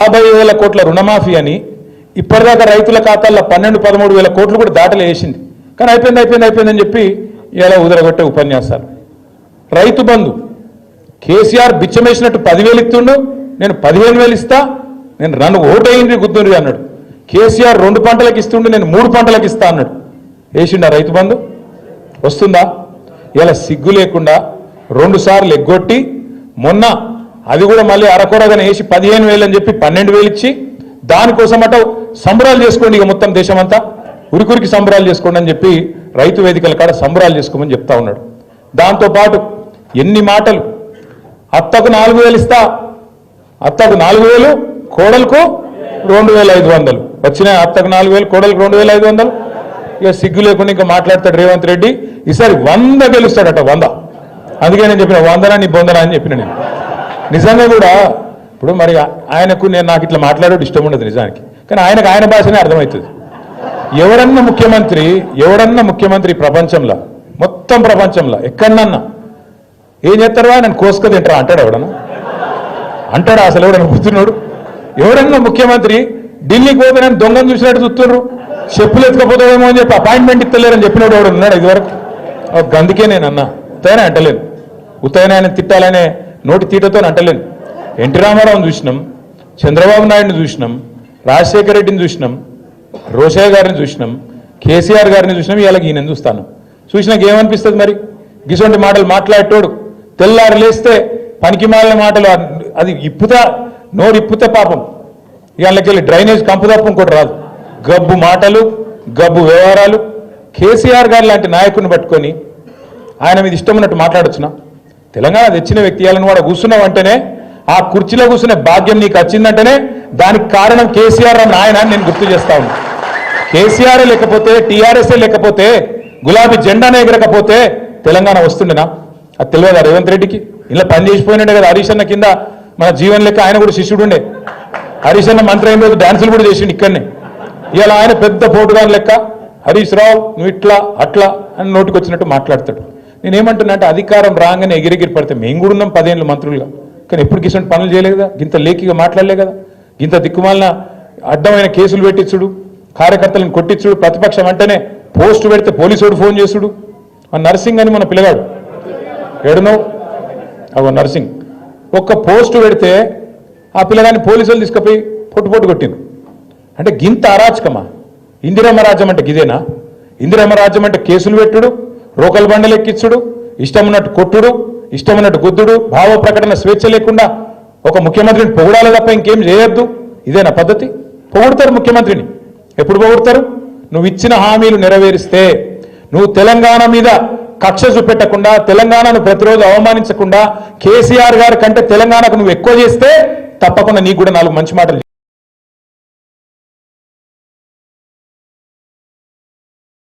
50,000 కోట్ల రుణమాఫీ అని ఇప్పటిదాకా రైతుల ఖాతాల్లో 12-13 వేల కోట్లు కూడా దాటలు వేసింది. కానీ అయిపోయిందని చెప్పి ఇలా ఉదరగొట్టే ఉపన్యాసాలు. రైతు బంధు కేసీఆర్ బిచ్చమేసినట్టు 10,000 ఇస్తుండు, నేను 15,000 ఇస్తా, నేను నన్ను ఓటేయండి గుద్దుండ్రి అన్నాడు. కేసీఆర్ 2 పంటలకు ఇస్తుండు, నేను 3 పంటలకు ఇస్తా అన్నాడు. వేసిండా రైతు బంధు? వస్తుందా? ఇలా సిగ్గు లేకుండా 2 సార్లు ఎగ్గొట్టి మొన్న అది కూడా మళ్ళీ అరకొరగానే వేసి 15,000 అని చెప్పి 12,000 ఇచ్చి దానికోసం అట సంబరాలు చేసుకోండి, ఇక మొత్తం దేశమంతా ఉరికి సంబరాలు చేసుకోండి అని చెప్పి రైతు వేదికల కాడ సంబరాలు చేసుకోమని చెప్తా ఉన్నాడు. దాంతోపాటు ఎన్ని మాటలు, అత్తకు 4,000 ఇస్తా, అత్తకు 4,000, కోడలకు 2,500 వచ్చినాయి. అత్తకు 4,000, కోడలకు 2,500. ఇక సిగ్గు లేకుండా ఇంకా మాట్లాడతాడు రేవంత్ రెడ్డి. ఈసారి 100 గెలుస్తాడట, 100. అందుకే నేను చెప్పిన 100 నీ బొందనా అని చెప్పిన. నేను నిజంగా కూడా ఇప్పుడు మరి ఆయనకు నాకు ఇట్లా మాట్లాడేది ఇష్టం ఉండదు నిజానికి, కానీ ఆయన భాషనే అర్థమవుతుంది. ఎవడన్నా ముఖ్యమంత్రి ప్రపంచంలో, మొత్తం ప్రపంచంలో ఎక్కడన్నా ఏం చేస్తారా, నేను కోసుక తింటారా అంటాడు ఎవడన్నా? అంటాడా అసలు? ఎవడన్నా గుర్తున్నాడు? ఎవడన్నా ముఖ్యమంత్రి ఢిల్లీకి పోతే నేను దొంగను చూసినట్టు చూస్తున్నారు, చెప్పులు ఎత్తుకపోతాడేమో అని చెప్పి అపాయింట్మెంట్ ఇస్తలేరని చెప్పినోడు ఎవడు ఉన్నాడు ఇదివరకు? అందుకే నేను అన్నా, ఉత్తగానే అంటలేను, ఉత్తగానే ఆయన తిట్టాలనే నోటి తీటతో అంటలేను. ఎన్టీ రామారావుని చూసినాం, చంద్రబాబు నాయుడిని చూసినాం, రాజశేఖర రెడ్డిని చూసినాం, రోషయ్య గారిని చూసినాం, కేసీఆర్ గారిని చూసినాం, ఇలాగ ఈయన చూస్తాను. చూసినాక ఏమనిపిస్తుంది మరి? గిసొంటి మాటలు మాట్లాడేటోడు తెల్లారు లేస్తే పనికి మాలిన మాటలు, అది నోరు ఇప్పుతే పాపం ఇళ్ళకెళ్ళి డ్రైనేజ్ కంపు తప్ప ఇంకోటి రాదు. గబ్బు మాటలు, గబ్బు వ్యవహారాలు. కేసీఆర్ గారు లాంటి నాయకుడిని పట్టుకొని ఆయన మీద ఇష్టం ఉన్నట్టు మాట్లాడొచ్చునా? తెలంగాణ తెచ్చిన వ్యక్తి వాళ్ళని కూడా కూర్చున్నావు అంటేనే, ఆ కుర్చీలో కూర్చునే భాగ్యం నీకు వచ్చిందంటేనే దానికి కారణం కేసీఆర్ అన్న ఆయన నేను గుర్తు చేస్తా ఉన్నా. కేసీఆర్ లేకపోతే, టీఆర్ఎస్ఏ లేకపోతే, గులాబీ జెండానే ఎగరకపోతే తెలంగాణ వస్తుండేనా? అది తెలియదా రేవంత్ రెడ్డికి? ఇలా పని చేసిపోయినట్టే కదా హరీష్ అన్న కింద మన జీవన్ లెక్క ఆయన కూడా శిష్యుడు ఉండే. హరీష్ అన్న మంత్రి అయిన రోజు డాన్సులు కూడా చేసిండు ఇక్కడనే. ఇలా ఆయన పెద్ద పోటుగాని లెక్క హరీష్ రావు నువ్వు ఇట్లా అట్లా అని నోటికి వచ్చినట్టు మాట్లాడతాడు. నేనేమంటున్నా అంటే అధికారం రాగానే ఎగిరెగిరి పడితే మేము కూడా ఉన్నాం 10 ఏళ్ళు మంత్రులుగా, కానీ ఎప్పుడు కిషన్ పనులు చేయలేదు కదా, గింత లేఖిగా మాట్లాడలే కదా, గింత దిక్కుమాలిన అడ్డమైన కేసులు పెట్టించుడు, కార్యకర్తలను కొట్టించుడు, ప్రతిపక్షం అంటేనే పోస్టు పెడితే పోలీసుడు ఫోన్ చేసుడు. నర్సింగ్ అని మన పిల్లగాడు ఏడునో అగో నర్సింగ్ ఒక్క పోస్టు పెడితే ఆ పిల్లగాని పోలీసులు తీసుకుపోయి పొట్టు కొట్టింది. అంటే గింత అరాచకమా? ఇందిరమ్మ రాజ్యం అంటే గిదేనా? ఇందిరమ్మ రాజ్యం అంటే కేసులు పెట్టుడు, రోకల్ బండలు ఎక్కించుడు, ఇష్టం ఉన్నట్టు కొట్టుడు, ఇష్టం ఉన్నట్టు గుద్దుడు, భావ ప్రకటన స్వేచ్ఛ లేకుండా ఒక ముఖ్యమంత్రిని పొగడాలి తప్ప ఇంకేం చేయొద్దు. ఇదేనా పద్ధతి? పొగుడతారు ముఖ్యమంత్రిని. ఎప్పుడు పొగుడతారు? నువ్వు ఇచ్చిన హామీలు నెరవేరిస్తే, నువ్వు తెలంగాణ మీద కక్ష చూపెట్టకుండా, తెలంగాణను ప్రతిరోజు అవమానించకుండా, కేసీఆర్ గారి కంటే తెలంగాణకు నువ్వు ఎక్కువ చేస్తే తప్పకుండా నీకు కూడా 4 మంచి మాటలు